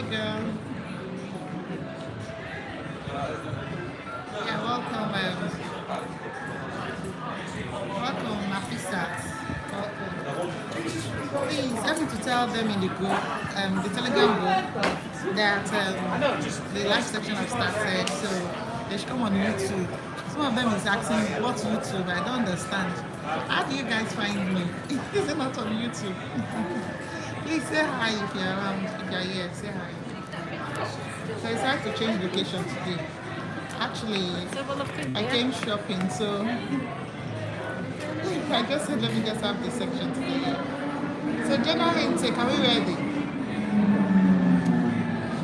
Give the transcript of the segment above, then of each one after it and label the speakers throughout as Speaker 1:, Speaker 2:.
Speaker 1: girl. Yeah, welcome. Welcome, Nafisat. Welcome. Please help me to tell them in the group, the Telegram group, that the live section has started, so they should come on YouTube. Some of them is asking, what's YouTube? I don't understand. How do you guys find me? Is it not on YouTube? Please say hi if you're around, if you're here, say hi. So I decided to change location today. Actually, I came shopping, so I just said let me just have this section today. So general intake, are we ready?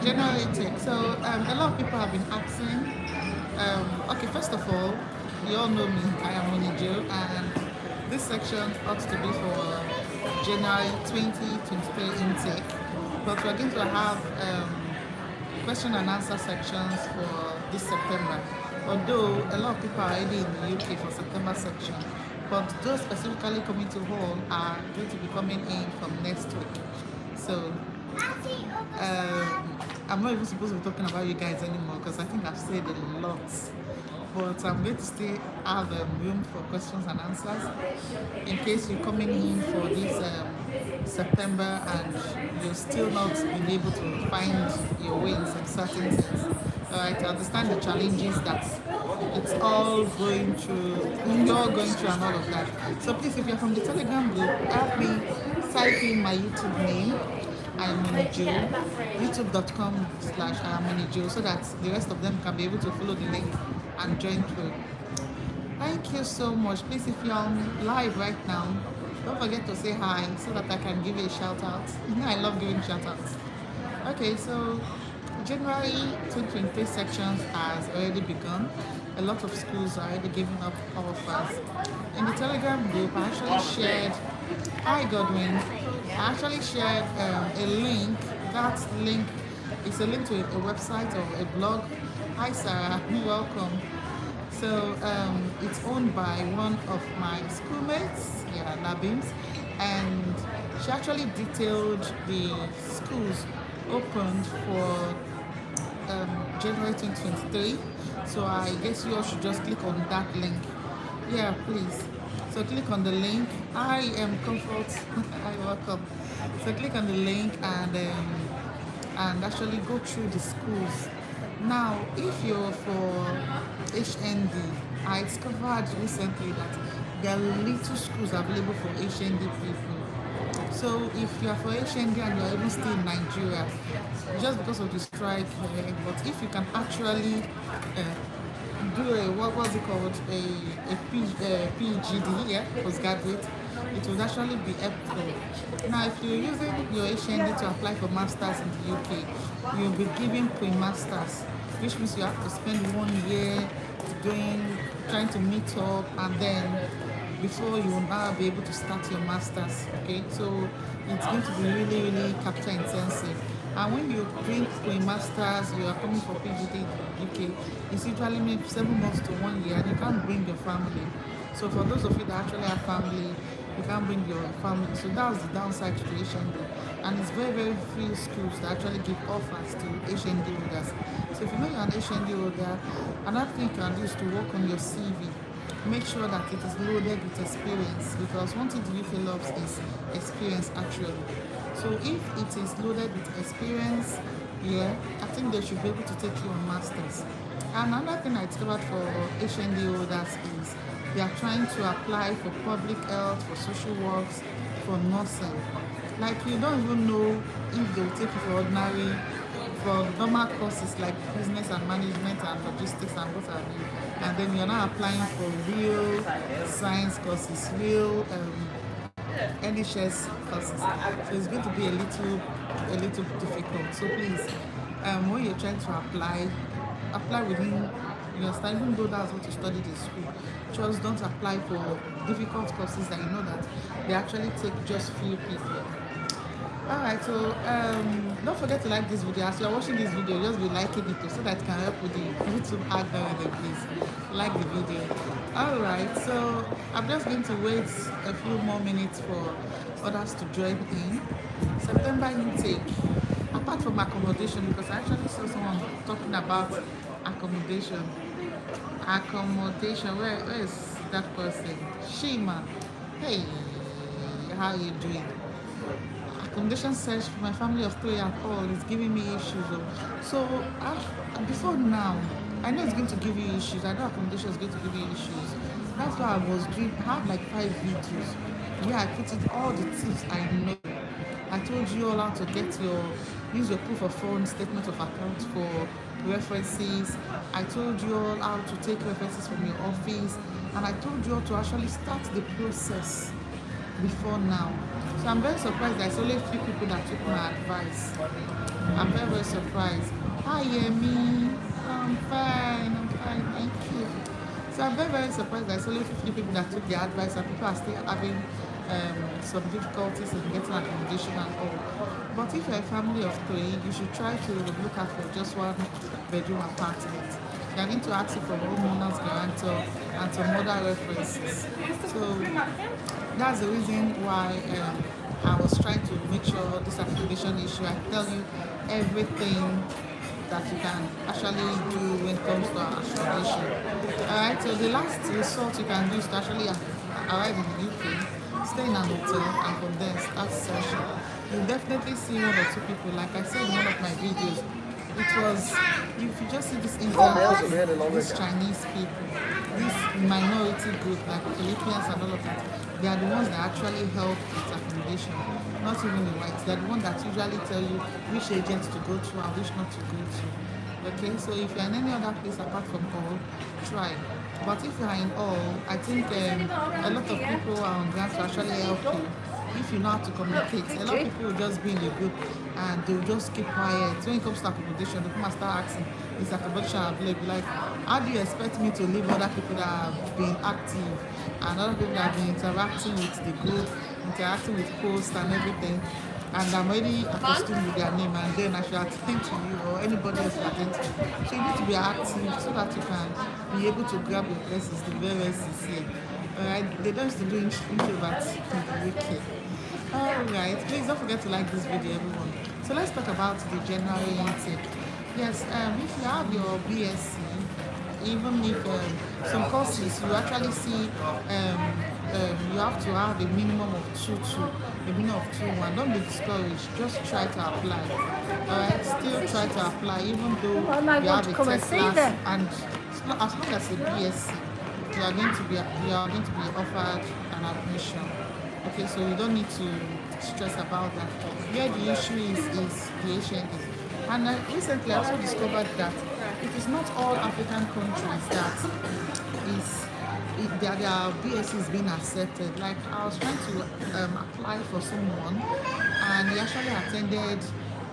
Speaker 1: General intake. So a lot of people have been asking. Okay, first of all, you all know me. I am Monijo, and this section ought to be for January 2023 intake. But we're going to have question and answer sections for this September. Although a lot of people are already in the UK for September section, but those specifically coming to home are going to be coming in from next week. So I'm not even supposed to be talking about you guys anymore because I think I've said a lot. But I'm going to still have room for questions and answers in case you're coming in for this September and you're still not being able to find your way in some certain things. Alright, I understand the challenges that it's all going through, you're going through and all of that. So please, if you're from the Telegram group, help me type in my YouTube name. I'm Monijo, youtube.com/Monijo, so that the rest of them can be able to follow the link and join through. Thank you so much. Please, if you're on live right now, don't forget to say hi so that I can give you a shout out. You know I love giving shout outs. Okay, so January 2023 sections has already begun. A lot of schools are already giving up offers. In the Telegram group, I actually shared, hi Godwin, I actually shared a link. That link is a link to a website or a blog. Hi Sarah, welcome. So it's owned by one of my schoolmates, yeah, Nabims, and she actually detailed the schools opened for January 2023. So I guess you all should just click on that link. Yeah, please. So click on the link. I am Comfort. I welcome. So click on the link and actually go through the schools. Now, if you're for HND, I discovered recently that there are little schools available for HND people. So if you are for HND and you're even still in Nigeria, just because of the strike, but if you can actually do a, what's it called, a PGD, yeah, postgraduate, it would actually be helpful. Now, if you're using your HND to apply for masters in the UK, you'll be giving pre-masters, which means you have to spend 1 year trying to meet up, and then before you will now be able to start your masters. Okay, so it's going to be really, really capital intensive. And when you bring pre-masters, you are coming for PGD UK, it's usually maybe 7 months to 1 year, and you can't bring your family. So for those of you that actually have family, you can't bring your family. So that's the downside to the HND. And it's very, very few schools that actually give offers to HND holders. So if you know you're an HND holder, another thing you can do is to work on your CV. Make sure that it is loaded with experience, because one thing the UK loves is experience actually. So if it is loaded with experience, yeah, I think they should be able to take you on masters. And another thing I discovered for HND holders is they are trying to apply for public health, for social works, for nursing. Like, you don't even know if they will take you for normal courses like business and management and logistics and what have you. And then you're now applying for real science courses, real NHS courses. So it's going to be a little difficult. So please, when you're trying to apply within your study, even though that's what you studied in school. Just don't apply for difficult courses that you know that they actually take just few people. Alright, so don't forget to like this video. As you're watching this video, just be liking it so that it can help with the YouTube algorithm. Please like the video. Alright, so I'm just going to wait a few more minutes for others to join in. September intake. apart from accommodation, because I actually saw someone talking about accommodation. Accommodation, where is that person? Shima. Hey, how you doing? Accommodation search for my family of three at all is giving me issues. Oh. So before now, I know it's going to give you issues. I know accommodation is going to give you issues. That's why I was doing. I have like 5 videos where I put in all the tips I know. I told you all how to use your proof of funds, statement of account for references. I told you all how to take references from your office, and I told you all to actually start the process before now. So I'm very surprised there's only a few people that took my advice. I'm very, very surprised. Hi, Yemi. I'm fine, thank you. So I'm very, very surprised there's only 50 people that took the advice, and people are still having some difficulties in getting accommodation and all. But if you're a family of three, you should try to look at for just one bedroom apartment. You're going to ask for homeowner's guarantor and some other references. So that's the reason why I was trying to make sure this accommodation issue, I tell you everything that you can actually do when it comes to accommodation. Alright, so the last resort you can do is to actually arrive in the UK, stay in an hotel, and from there start searching. You'll definitely see one or two people, like I said in one of my videos. It was, if you just see this Indian, these Chinese people, this minority group like Philippines and all of that, they are the ones that actually help with accommodation, not even the whites. They're the ones that usually tell you which agents to go to and which not to go to. Okay, so if you're in any other place apart from all, try. But if you're in all, I think a lot of people are on ground to actually help you. If you know how to communicate, a lot of people will just be in a group and they'll just keep quiet. When it comes to accommodation, they come and start asking, is accommodation available? Like, how do you expect me to leave other people that have been active and other people that have been interacting with the group, interacting with posts and everything? And I'm already accustomed with their name, and then I should attend to you or anybody else should attend to you. So you need to be active so that you can be able to grab your places, the very sincere. Alright, they don't used to do introverts in the UK. Alright, please don't forget to like this video, everyone. So let's talk about the January intake. Yes, if you have your BSc, even if some courses you actually see you have to have a minimum of 2-2, a minimum of 2-1. Don't be discouraged, just try to apply. Alright, still try to apply even though you have a test class, and as long as a BSc, you are going to be offered an admission. Okay, so you don't need to stress about that. Where the issue is the HND. And recently I also discovered that it is not all African countries that their BSc is being accepted. Like, I was trying to apply for someone, and he actually attended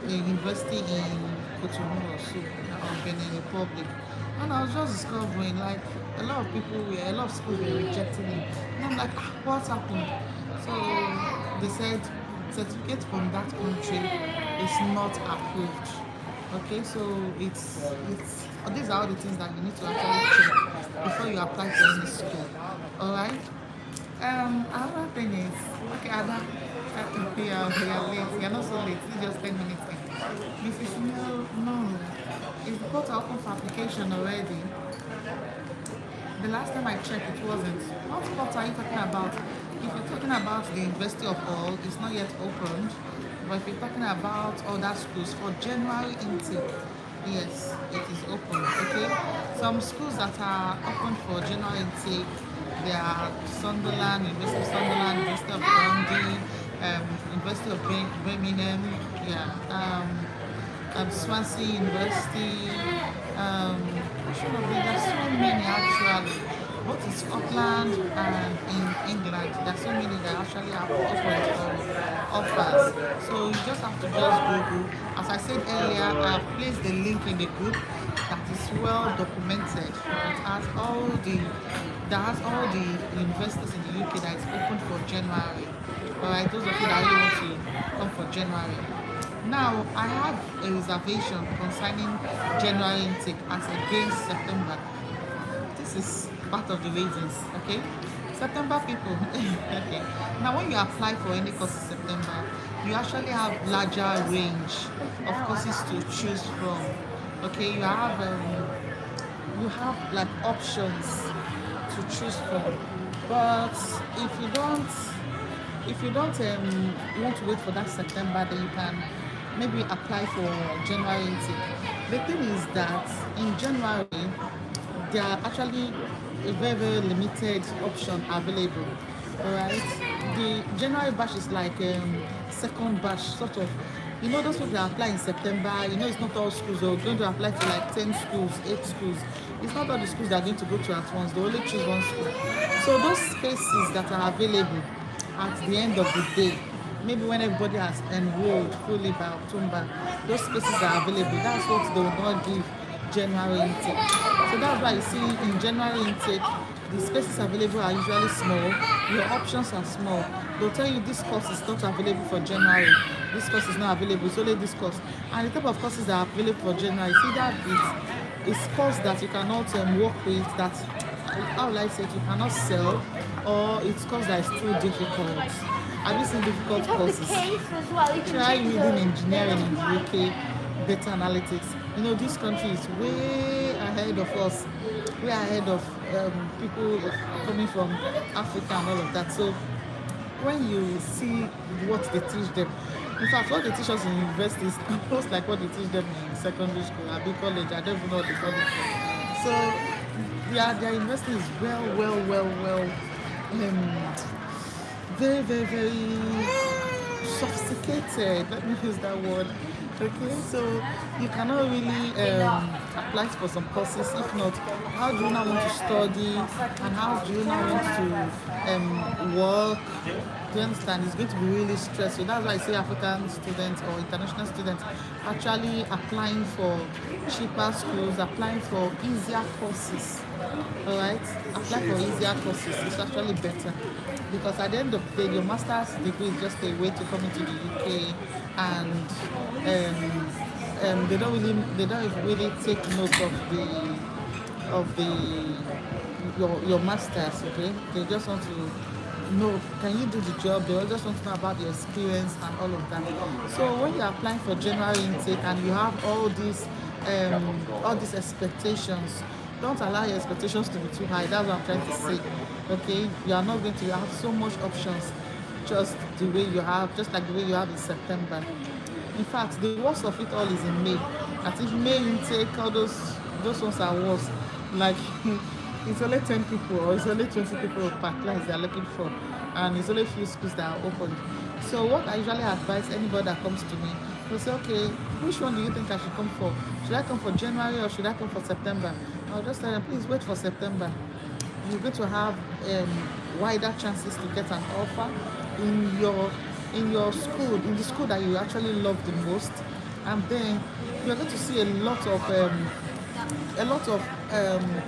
Speaker 1: a university in Cotonou or so, or Benin Republic. And I was just discovering, like, a lot of schools were rejecting him. And I'm like, what's happened? So they said certificate from that country is not approved. Okay, so it's these are all the things that you need to actually check before you apply to any school. Alright. Another thing is, okay, Ada, you're late. You're not so late. It's just 10 minutes in. Mrs. No. Is the portal open for application already? The last time I checked, it wasn't. What portal are you talking about? If you're talking about the University of Hull, it's not yet opened. But if you're talking about other schools for January intake, yes, it is open. Okay, some schools that are open for January intake, they are Sunderland, University of Sunderland, University of Dundee, University of Birmingham, Swansea University. There's so many actually. Both in Scotland and in England, there's so many that actually have opened for offers. So you just have to just Google. As I said earlier, I've placed the link in the group that is well documented. It has all the universities in the UK that is open for January. Alright, those of you that really want to come for January. Now, I have a reservation concerning January intake as against September. This is part of the reasons, okay? September people, okay. Now, when you apply for any course in September, you actually have larger range of courses to choose from. Okay, you have like options to choose from. But if you don't want to wait for that September, then you can maybe apply for January intake. The thing is that in January there are actually a very very limited option available. All right, the January batch is like second batch sort of. You know those people that apply in September. You know it's not all schools. They're going to apply to like 10 schools, 8 schools. It's not all the schools that are going to go to at once. They only choose one school. So those spaces that are available at the end of the day, maybe when everybody has enrolled fully by October, those spaces are available. That's what they will not give January intake. So that's why you see in January intake, the spaces available are usually small, your options are small. They'll tell you this course is not available for January, this course is not available, it's only this course. And the type of courses that are available for January, see that it's course that you cannot work with, that, how will I say it, you cannot sell, or it's course that is too difficult. Have you seen difficult courses? Try reading engineering in the UK, data analytics. You know, this country is way ahead of us, way ahead of people coming from Africa and all of that. So when you see what they teach them, in fact, what they teach us in university is almost like what they teach them in secondary school, or big college. I don't even know what they call it. So their university is well, very, very, very sophisticated. Let me use that word. Okay, so you cannot really apply for some courses. If not, how do you now want to study, and how do you now want to work? Do you understand? It's going to be really stressful. That's why I say African students or international students actually applying for cheaper schools, applying for easier courses. All right, apply for easier courses. It's actually better, because at the end of the day, your master's degree is just a way to come into the UK, and they don't really take note of your masters. Okay, they just want to know, can you do the job? They just want to know about your experience and all of that. So when you're applying for January intake and you have all these expectations, don't allow your expectations to be too high. That's what I'm trying to say. Okay, you are not going to have so much options, just like the way you have in September. In fact, the worst of it all is in May. I think May intake, all those ones are worse. Like it's only 10 people or it's only 20 people per class they are looking for, and it's only a few schools that are open. So what I usually advise anybody that comes to me, will say, okay, which one do you think I should come for? Should I come for January or should I come for September? I'll just tell them, please wait for September. You're going to have wider chances to get an offer in your school, in the school that you actually love the most, and then you're going to see a lot of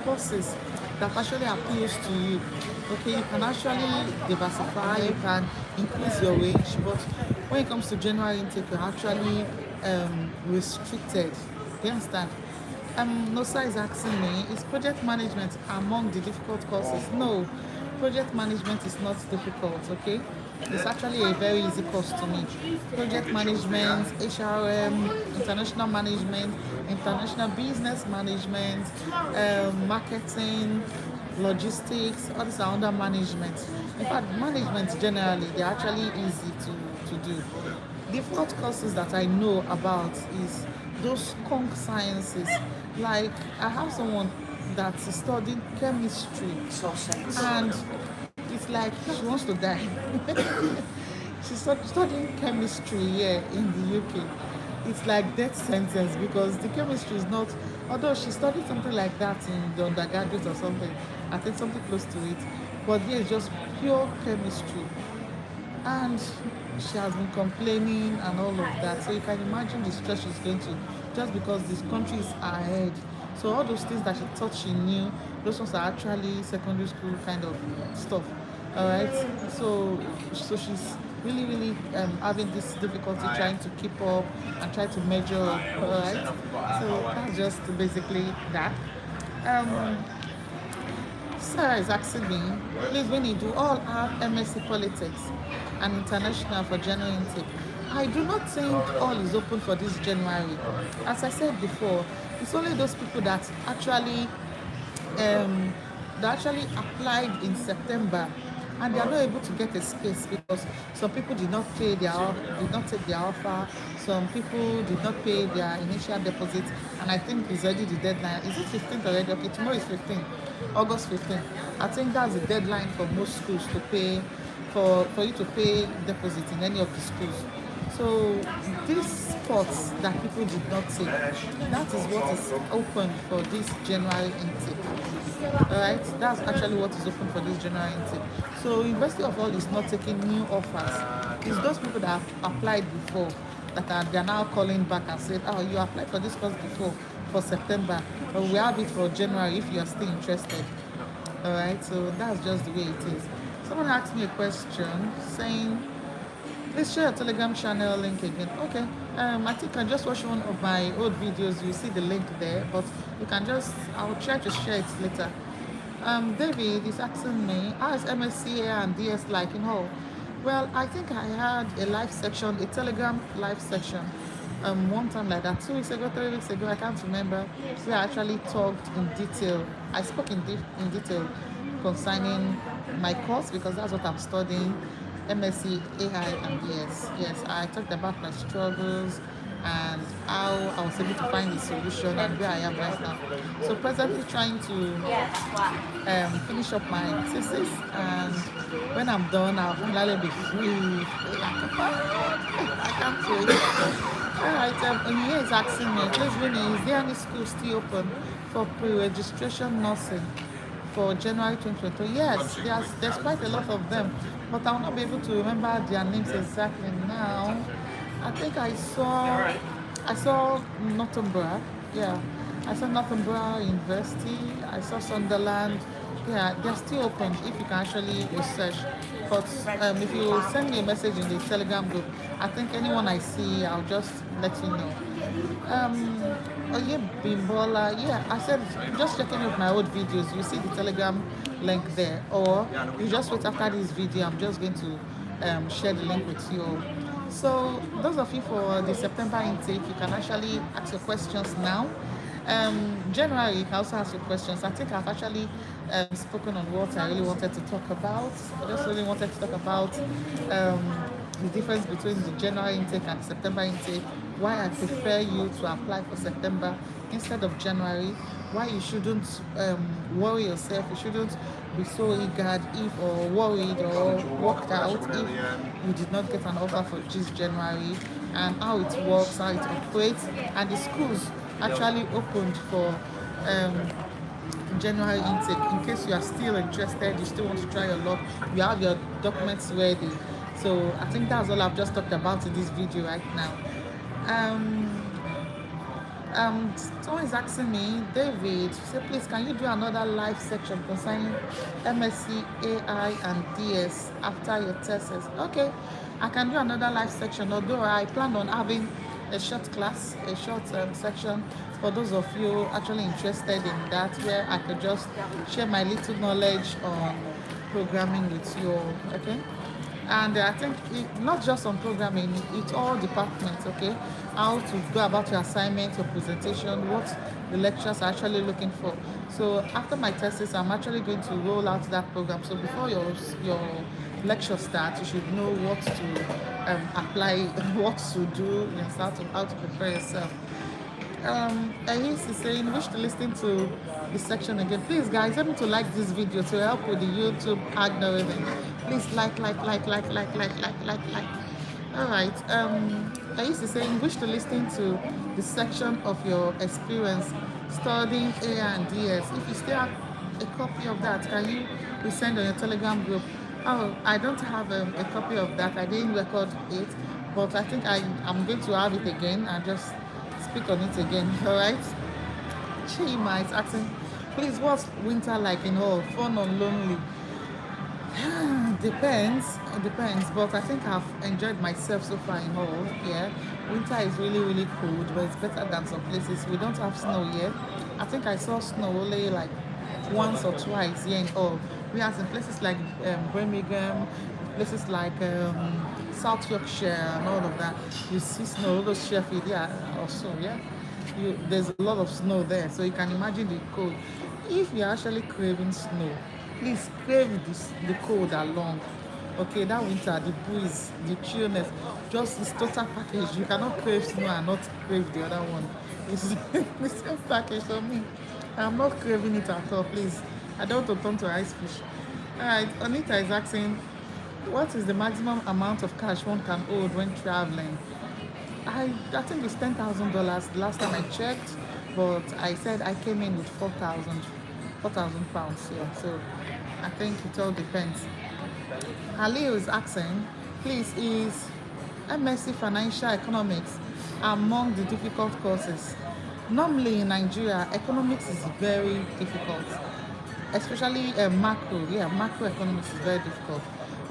Speaker 1: courses that actually appeals to you. Okay, you can actually diversify, you can increase your range, but when it comes to January intake, you're actually restricted. Do you understand? Nosa is asking me, is project management among the difficult courses? No, project management is not difficult, okay? It's actually a very easy course to me. Project management, HRM, international management, international business management, marketing, logistics, all these are under management. In fact, management generally, they're actually easy to do. Difficult courses that I know about is those conc sciences. Like, I have someone that's studying chemistry, and it's like she wants to die. She's studying chemistry here in the UK. It's like death sentence, because the chemistry is not, although she studied something like that in the undergraduate or something, I think something close to it, but here it's just pure chemistry. And she has been complaining and all of that. So you can imagine the stress she's going to, just because this country is ahead. So all those things that she thought she knew, those ones are actually secondary school kind of stuff. All right. So she's really having this difficulty trying to keep up and try to measure up. All right. So that's just basically that. Sarah is asking me, please, when you do all have MSc Politics and International for general intake, I do not think all is open for this January. As I said before, it's only those people um, that actually applied in September, and they are not able to get a space because some people did not take their offer. Some people did not pay their initial deposit, and I think it's already the deadline. Is it 15th already? Okay, tomorrow is 15th, August 15th. I think that's the deadline for most schools to pay for you to pay deposit in any of the schools. So these spots that people did not take, that is what is open for this January intake. Alright, that's actually what is open for this January intake. So University of All is not taking new offers. It's those people that have applied before they're now calling back and said, oh, you applied for this course before for September, but we have it for January if you are still interested. Alright, so that's just the way it is. Someone asked me a question saying, please share your Telegram channel link again. Okay. I think I just watched one of my old videos. You see the link there, but you can I'll try to share it later. David is asking me, how is MSCA and DS like in whole? Well, I think I had a live section, a Telegram live section, one time like that, 2 weeks ago, 3 weeks ago, I can't remember. We actually talked in detail. I spoke in detail concerning my course because that's what I'm studying. MSc AI and DS. Yes, I talked about my struggles and how I was able to find the solution and where I am right now. So presently trying to finish up my thesis, and when I'm done, I'll finally be free. I can't wait. Alright, Onyinye is asking me, please Winnie, is there any school still open for pre-registration nursing for January 2020? Yes, there's quite a lot of them, but I will not be able to remember their names exactly now. I think I saw Northumbria. Yeah, I saw Northumbria University. I saw Sunderland. Yeah, they're still open if you can actually research. But if you send me a message in the Telegram group, I think anyone I see, I'll just let you know. Oh yeah, Bimbola. Yeah, I said just checking out my old videos. You see the Telegram link there, or you just wait after this video. I'm just going to share the link with you all. So those of you for the September intake, you can actually ask your questions now. January, you can also ask your questions. I think I've actually spoken on what I really wanted to talk about. I just really wanted to talk about the difference between the January intake and September intake, why I prefer you to apply for September instead of January, why you shouldn't worry yourself, you shouldn't be so eager if or worried or worked out if you did not get an offer for this January, and how it works, how it operates, and the schools actually opened for January intake. In case you are still interested, you still want to try your luck, you have your documents ready. So I think that's all I've just talked about in this video right now. Someone is asking me, David, say please can you do another live section concerning MSc AI and DS after your thesis? Okay, I can do another live section, although I plan on having a short class, a short section for those of you actually interested in that, where I could just share my little knowledge on programming with you all. Okay. And I think not just on programming, it's all departments, okay? How to go about your assignment, your presentation, what the lecturers are actually looking for. So after my thesis, I'm actually going to roll out that program. So before your lecture starts, you should know what to apply, what to do, how to prepare yourself. I used to say, wish to listen to this section again. Please, guys, help me to like this video to help with the YouTube algorithm. Please like. All right. I used to say, wish to listen to the section of your experience studying A and DS. If you still have a copy of that, can you send on your Telegram group? Oh, I don't have a copy of that. I didn't record it, but I think I'm going to have it again and just speak on it again. All right. Chima is asking, please, what's winter like in all? Fun or lonely? Depends, but I think I've enjoyed myself so far in all. Yeah, winter is really cold, but it's better than some places. We don't have snow yet. I think I saw snow only like once or twice here in all. Whereas in places like Birmingham, places like South Yorkshire and all of that, you see snow. All those Sheffield, yeah, also, yeah. There's a lot of snow there, so you can imagine the cold. If you're actually craving snow, please crave the cold along. Okay, that winter, the breeze, the chillness, just this total package. You cannot crave snow and not crave the other one. It's the same package for me. I'm not craving it at all, please. I don't want to turn to ice fish. Alright, Anita is asking, what is the maximum amount of cash one can hold when traveling? I think it's $10,000 the last time I checked, but I said I came in with 4,000 pounds here. So I think it all depends. Ali is asking, please, is MSc Financial Economics among the difficult courses? Normally in Nigeria, economics is very difficult, especially macro. Yeah, macroeconomics is very difficult.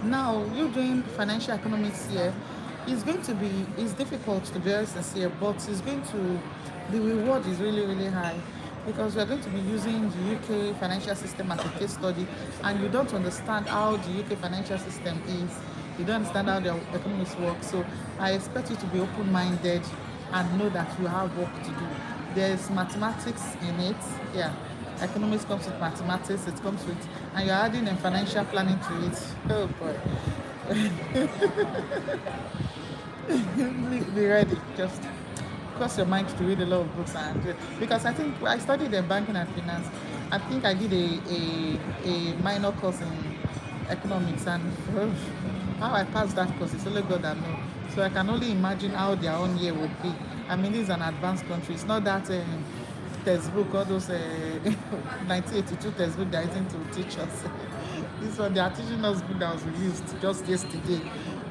Speaker 1: Now, you doing financial economics here, it's difficult to be very sincere, but the reward is really, really high because you're going to be using the UK financial system as a case study, and you don't understand how the UK financial system is. You don't understand how the economics work. So I expect you to be open-minded and know that you have work to do. There's mathematics in it. Yeah, economics comes with mathematics. It comes with, and you're adding a financial planning to it. Oh boy. Be ready. Just cross your mind to read a lot of books and because I think I studied in banking and finance. I think I did a minor course in economics, and how I passed that course is only God that knows. So I can only imagine how their own year would be. I mean, this is an advanced country. It's not that textbook, all those 1982 textbook that isn't to teach us. This one, they are teaching us book that was released just yesterday.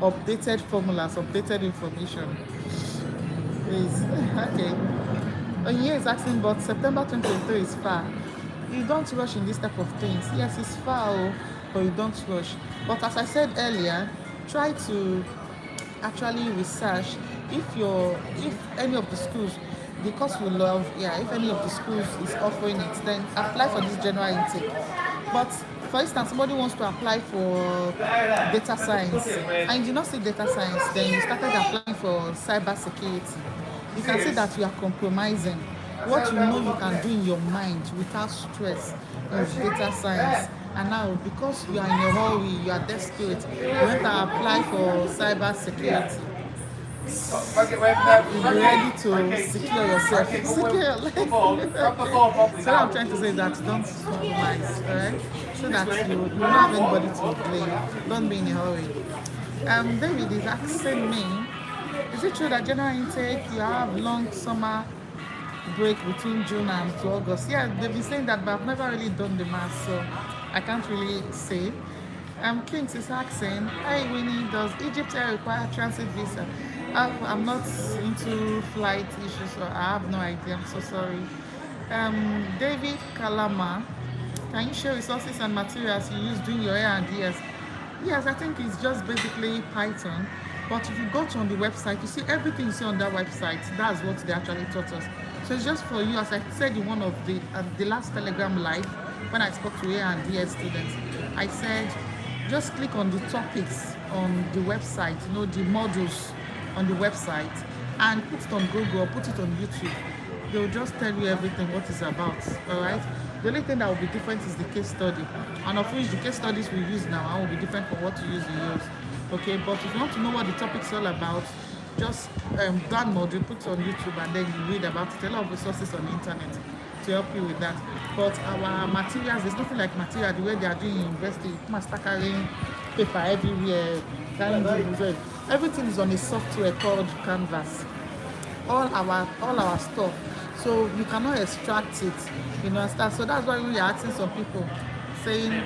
Speaker 1: Updated formulas, updated information. Please. Okay. Onye is asking, but September 2023 is far. You don't rush in this type of things. Yes, it's far, but you don't rush. But as I said earlier, try to actually research if any of the schools, the course you love, yeah, if any of the schools is offering it, then apply for this general intake. But for instance, somebody wants to apply for data science and you do not see data science, then you started applying for cyber security. You can see that you are compromising what you know you can do in your mind without stress is data science. And now, because you are in a hurry, you are desperate, you want to apply for cyber security. Be ready to secure yourself, secure your life. So what I'm trying to say is that don't compromise, alright? So that you don't have anybody to blame. Don't be in a hurry. David is asking me, is it true that general intake you have long summer break between June and to August? Yeah, they've been saying that, but I've never really done the math, so I can't really say. Kings is asking, hi Winnie, does Egypt require transit visa? I'm not into flight issues, so I have no idea. I'm so sorry. David Kalama, can you share resources and materials you use doing your R&DS? Yes, I think it's just basically Python. But if you go on the website, you see everything you see on that website. That's what they actually taught us. So it's just for you, as I said in one of the last Telegram live, when I spoke to R&DS students, I said, just click on the topics on the website, the modules on the website, and put it on Google or put it on YouTube. They'll just tell you everything what it's about. All right. The only thing that will be different is the case study, and of which the case studies we use now will be different from what you use in yours. Okay. But if you want to know what the topic's all about, just that module, put it on YouTube, and then you read about it. A lot of resources on the internet to help you with that. But our materials, there's nothing like material the way they are doing in university. You must start carrying paper everywhere, carrying books. Everything is on a software called Canvas. All our stuff. So you cannot extract it, understand? So that's why when you're asking some people saying,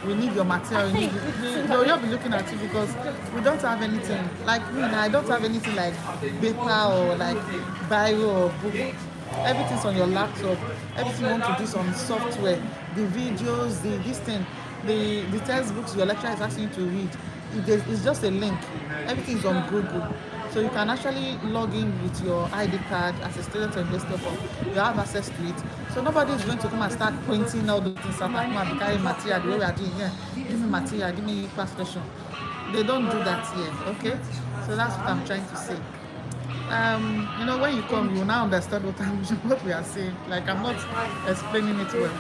Speaker 1: we need your material, they'll be looking at you because we don't have anything. Like me, I don't have anything like paper or like biro or book. Everything's on your laptop. Everything you want to do is on software. The videos, the textbooks your lecturer is asking you to read. It's just a link. Everything's on Google. So you can actually log in with your ID card as a student or investor form. You have access to it. So nobody is going to come and start printing all those things out and come and be carrying material the way we are doing here. Give me material, give me past question. They don't do that here, okay? So that's what I'm trying to say. You know, when you come, you will now understand what we are saying. Like, I'm not explaining it well.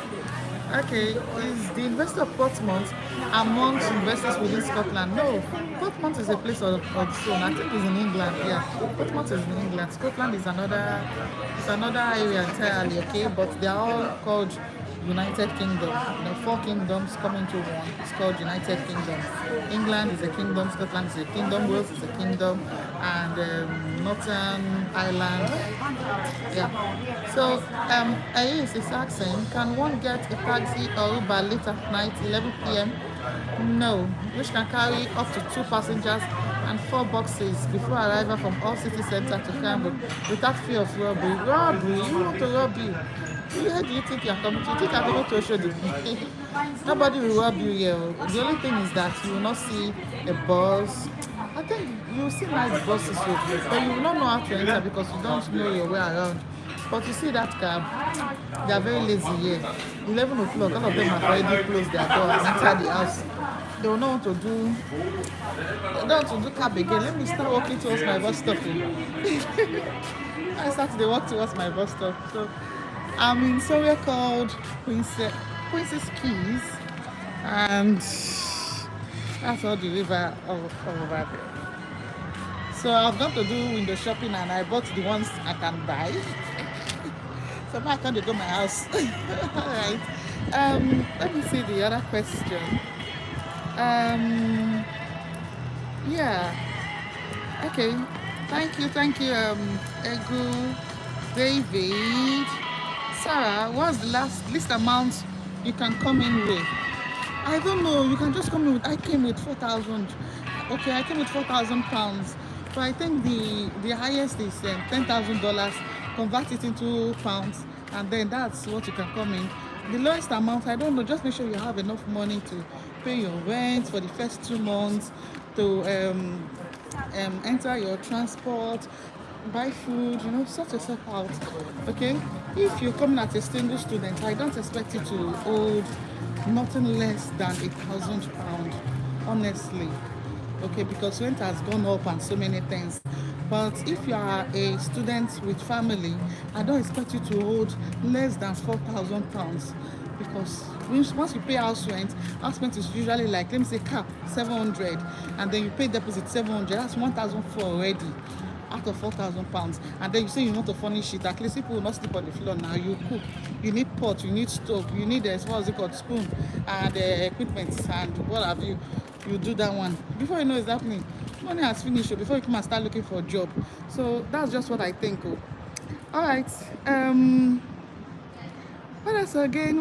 Speaker 1: Okay, is the University of Portsmouth amongst universities within Scotland? No, Portsmouth is a place of its own. I think it's in England. Yeah, Portsmouth is in England. Scotland is another area entirely. Okay, but they are all called United Kingdom. You know, 4 kingdoms coming to one. It's called United Kingdom. England is a kingdom, Scotland is a kingdom, Wales is a kingdom, and Northern Ireland. Yeah. So, Ayes is asking, can one get a taxi or Uber late at night, 11 p.m.? No, which can carry up to 2 passengers and 4 boxes before arrival from all city centre to Cambridge without fear of robbery. Robbery? Who want to rob you? Where do you think you're coming to? You think I'm going to show the Nobody will rob you here. The only thing is that you will not see a bus. I think you will see nice buses, but you will not know how to enter because you don't know your way around. But you see that cab, they are very lazy here. 11 o'clock, all of them have already closed their door and entered the house. They will not want to do, they don't want to do cab again. Let me start walking towards my bus stop. I started to walk towards my bus stop. So I'm in somewhere called Princess Keys, and that's all the river over there. So I've got to do window shopping and I bought the ones I can buy. So now I can't go to my house. Alright. Let me see the other question. Yeah. Okay. Thank you, Egu, David. Sarah, what's the least amount you can come in with? I don't know. You can just come in with. I came with 4,000. Okay, I came with £4,000. So I think the highest is $10,000. Convert it into pounds, and then that's what you can come in. The lowest amount, I don't know. Just make sure you have enough money to pay your rent for the first 2 months, to enter your transport, buy food, you know, sort yourself out. Okay, if you're coming as a single student, I don't expect you to hold nothing less than £1,000, honestly. Okay, because rent has gone up and so many things. But if you are a student with family, I don't expect you to hold less than £4,000, because once you pay house rent is usually, like, let me say, cap 700, and then you pay deposit 700. That's 1,400 already out of £4,000. And then you say you want to furnish it. At least people will not sleep on the floor. Now you cook, you need pot, you need stove, you need spoon and equipment and what have you. You do that one before you know it's happening. Money has finished before you come and start looking for a job. So that's just what I think. All right. What else again?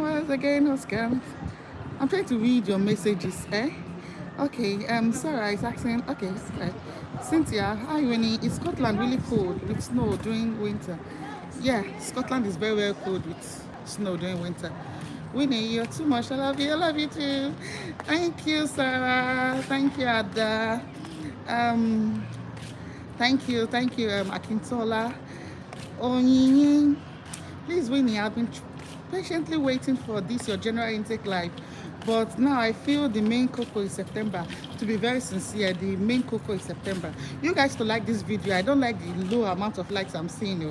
Speaker 1: Oscar? I'm trying to read your messages. Okay. Sarah is asking. Okay. Cynthia, hi Winnie. Is Scotland really cold with snow during winter? Yeah, Scotland is very, very cold with snow during winter. Winnie, you're too much. I love you. I love you too. Thank you, Sarah. Thank you, Ada. Thank you, Akintola. Onyinyin. Please, Winnie, I've been patiently waiting for this, your general intake live. But now I feel the main cocoa is September. To be very sincere, the main cocoa is September. You guys to like this video. I don't like the low amount of likes I'm seeing.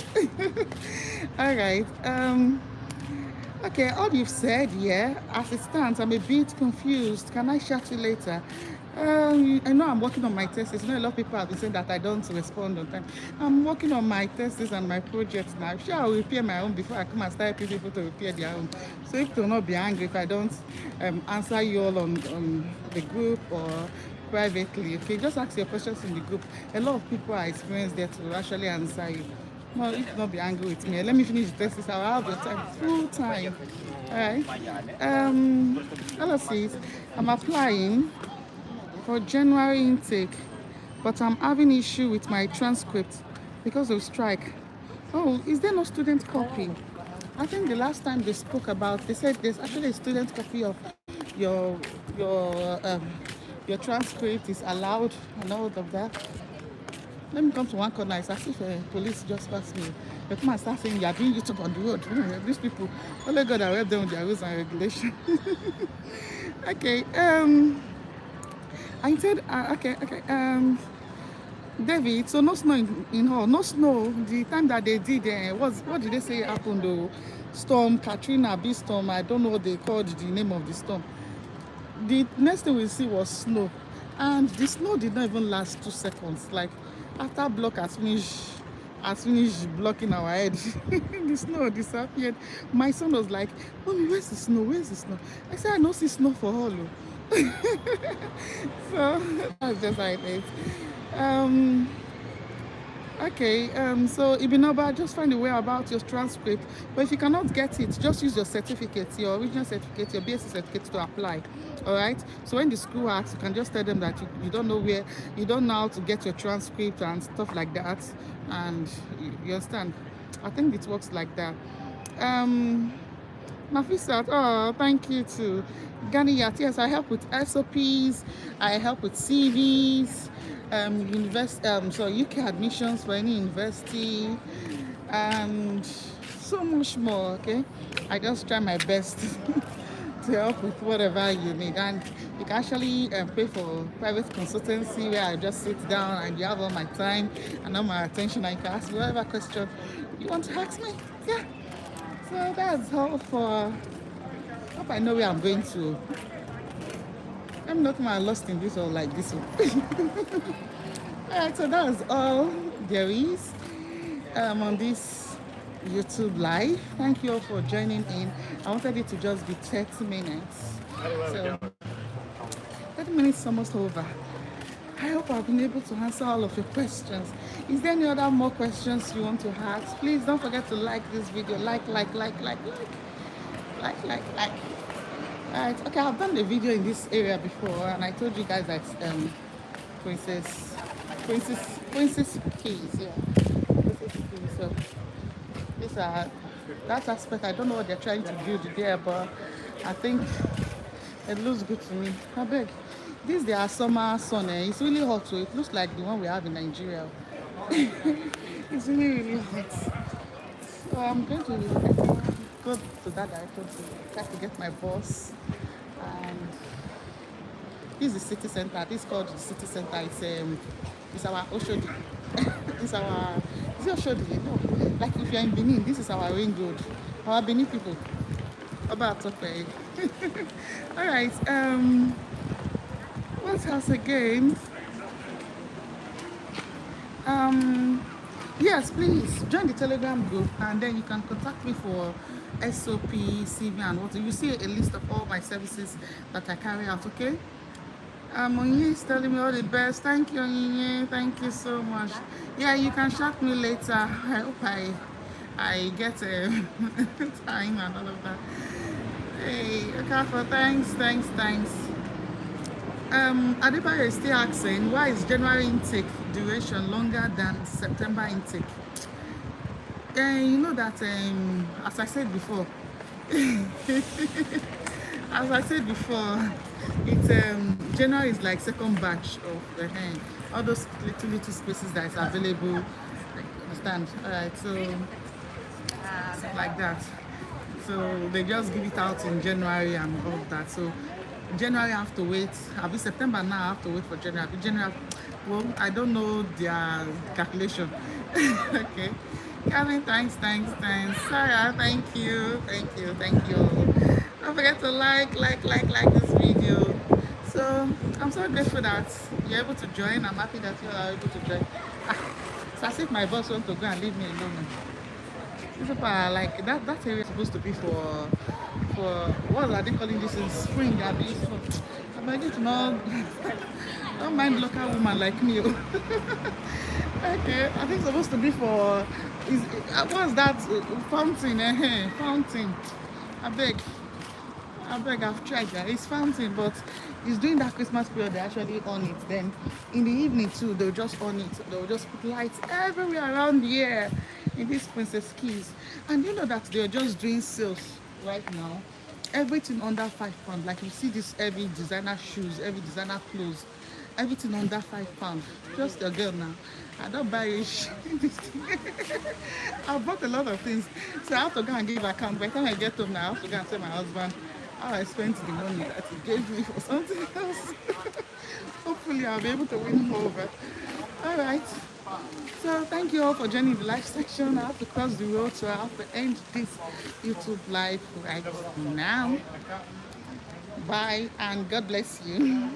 Speaker 1: All right. Okay, all you've said, yeah, as it stands, I'm a bit confused. Can I chat you later? I know I'm working on my thesis. You know, a lot of people have been saying that I don't respond on time. I'm working on my thesis and my projects now. Sure, I'll repair my own before I come and start helping people to repair their own. So if to not be angry if I don't answer you all on the group or privately, okay, just ask your questions in the group. A lot of people are experienced there to actually answer you. No, if not be angry with me. Let me finish the thesis. I'll have your time, full time. All right. Let's see. I'm applying for January intake, but I'm having issue with my transcript because of strike. Oh, is there no student copy? I think the last time they spoke about, they said there's actually a student copy of your transcript is allowed and all of that. Let me come to one corner. It's as if police just passed me. They come and start saying, you are doing YouTube on the road. These people, only God will help them with their rules and regulations. Okay. I said, okay. David, so no snow in hall, no snow. The time that they did, what did they say happened though? Storm, Katrina, big storm. I don't know what they called the name of the storm. The next thing we see was snow, and the snow did not even last 2 seconds. Like after block has finished blocking our head, the snow disappeared. My son was like, "Mommy, where's the snow? Where's the snow?" I said, "I don't see snow for all." So that's just like it. Um, Okay, so Ibinoba, just find a way about your transcript. But if you cannot get it, just use your certificate, your original certificate, your BSc certificate to apply. All right. So when the school asks, you can just tell them that you don't know where, you don't know how to get your transcript and stuff like that, and you understand. I think it works like that. Nafisat, oh, thank you too. Ganiyat, yes, I help with SOPs, I help with CVs, UK admissions for any university, and so much more. Okay, I just try my best to help with whatever you need, and you can actually pay for private consultancy where I just sit down and you have all my time and all my attention, and you can ask me whatever question you want to ask me. Yeah. So that's all for. Hope I know where I'm going to. I'm not more lost in this or like this one. Alright, so that's all there is on this YouTube live. Thank you all for joining in. I wanted it to just be 30 minutes. So 30 minutes is almost over. I hope I've been able to answer all of your questions. Is there any other more questions you want to ask? Please don't forget to like this video. Like. Alright, okay, I've done a video in this area before, and I told you guys that Princess Keys, yeah. Princess Keys. So these are that aspect. I don't know what they're trying to build there, but I think it looks good to me. I beg. This their summer sun, it's really hot, so it looks like the one we have in Nigeria. It's really hot. So I'm going to go to that direction to try to get my boss. And this is the city center. This is called the city center. It's our Oshodi. Is it Oshodi? No. Like if you're in Benin, this is our ring road. Our Benin people. About Tope. Alright, what else again? Yes, please join the Telegram group, and then you can contact me for SOP, CV, and what. You see a list of all my services that I carry out. Okay. Onyinye is telling me all the best. Thank you, Onyinye. Thank you so much. Yeah, you can shout me later. I hope I get time and all of that. Hey, okay, thanks. Adebayo is still asking, why is January intake duration longer than September intake? You know that, as I said before, it's January is like second batch of the all those little spaces that is available. Like, understand? Alright, so like that. So they just give it out in January and all of that. So January I have to wait. I'll be September now. I have to wait for January. January, well, I don't know their calculation. Okay. Kevin, thanks. Sarah, thank you. Don't forget to like this video. So I'm so grateful that you're able to join. I'm happy that you are able to join. It's as if my boss wants to go and leave me alone. These people are like that area is supposed to be for what are they calling this in spring? I'm ready to know. Don't mind local woman like me. Okay, I think it's supposed to be for what's that fountain? Fountain. I beg, I've tried that. It's fountain, but it's during that Christmas period they actually on it. Then in the evening too, they'll just on it. They'll just put lights everywhere around here in these Princess Keys. And you know that they're just doing sales right now. Everything under £5. Like you see this every designer shoes, every designer clothes. Everything under £5. Just your girl now. I don't buy it. I bought a lot of things. So I have to go and give account. By the time I get home now, I have to go and tell my husband how I spent the money that he gave me for something else. Hopefully I'll be able to win him over. Alright. So thank you all for joining the live section. I have to cross the road, so I have to end this YouTube live right now. Bye and God bless you.